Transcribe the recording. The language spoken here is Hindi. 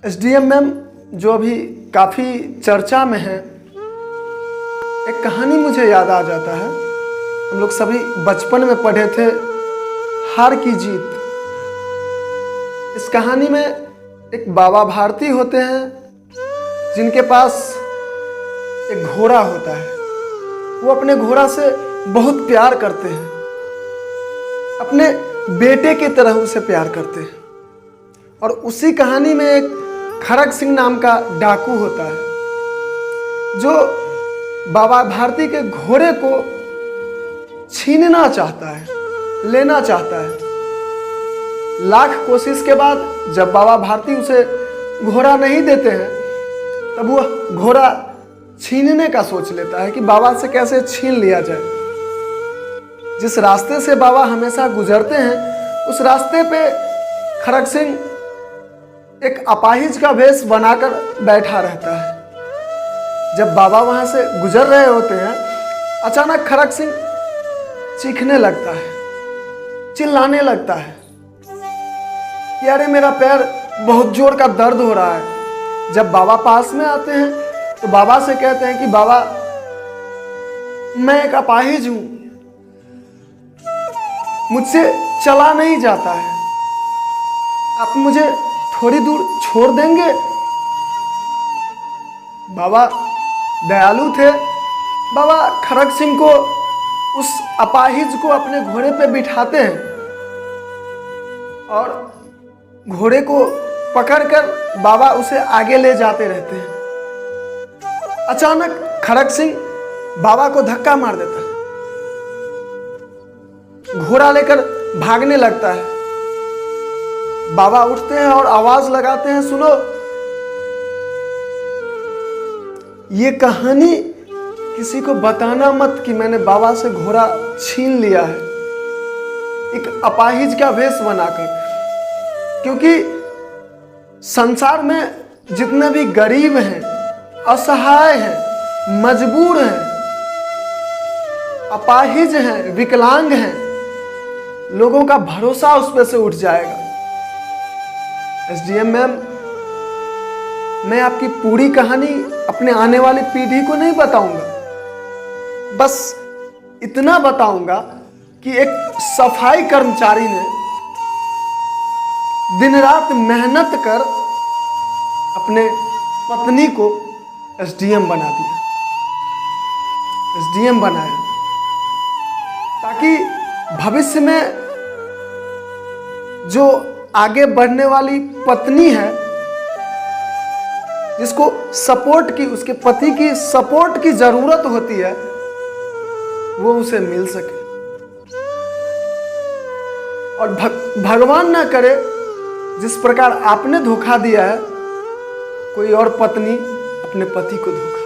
एसडीएम मैम जो अभी काफ़ी चर्चा में है, एक कहानी मुझे याद आ जाता है। हम लोग सभी बचपन में पढ़े थे, हार की जीत। इस कहानी में एक बाबा भारती होते हैं जिनके पास एक घोड़ा होता है। वो अपने घोड़ा से बहुत प्यार करते हैं, अपने बेटे की तरह उसे प्यार करते हैं। और उसी कहानी में एक खड़ग सिंह नाम का डाकू होता है जो बाबा भारती के घोड़े को छीनना चाहता है, लेना चाहता है। लाख कोशिश के बाद जब बाबा भारती उसे घोड़ा नहीं देते हैं, तब वह घोड़ा छीनने का सोच लेता है कि बाबा से कैसे छीन लिया जाए। जिस रास्ते से बाबा हमेशा गुजरते हैं, उस रास्ते पे खड़ग सिंह एक अपाहिज का वेश बनाकर बैठा रहता है। जब बाबा वहां से गुजर रहे होते हैं, अचानक खड़ग सिंह चीखने लगता है, चिल्लाने लगता है कि अरे मेरा पैर बहुत जोर का दर्द हो रहा है। जब बाबा पास में आते हैं तो बाबा से कहते हैं कि बाबा मैं एक अपाहिज हूं, मुझसे चला नहीं जाता है, आप मुझे थोड़ी दूर छोड़ देंगे। बाबा दयालु थे। बाबा खड़ग सिंह को, उस अपाहिज को अपने घोड़े पे बिठाते हैं और घोड़े को पकड़कर बाबा उसे आगे ले जाते रहते हैं। अचानक खड़ग सिंह बाबा को धक्का मार देता है, घोड़ा लेकर भागने लगता है। बाबा उठते हैं और आवाज लगाते हैं, सुनो। ये कहानी किसी को बताना मत कि मैंने बाबा से घोड़ा छीन लिया है, एक अपाहिज का वेश बनाकर। क्योंकि संसार में जितने भी गरीब हैं, असहाय हैं, मजबूर हैं, अपाहिज हैं, विकलांग हैं, लोगों का भरोसा उस पर से उठ जाएगा। एसडीएम मैम, मैं आपकी पूरी कहानी अपने आने वाली पीढ़ी को नहीं बताऊंगा, बस इतना बताऊंगा कि एक सफाई कर्मचारी ने दिन रात मेहनत कर अपने पत्नी को एसडीएम बना दिया, एसडीएम बनाया, ताकि भविष्य में जो आगे बढ़ने वाली पत्नी है, जिसको सपोर्ट की, उसके पति की सपोर्ट की जरूरत होती है, वो उसे मिल सके। और भगवान ना करे जिस प्रकार आपने धोखा दिया है, कोई और पत्नी अपने पति को धोखा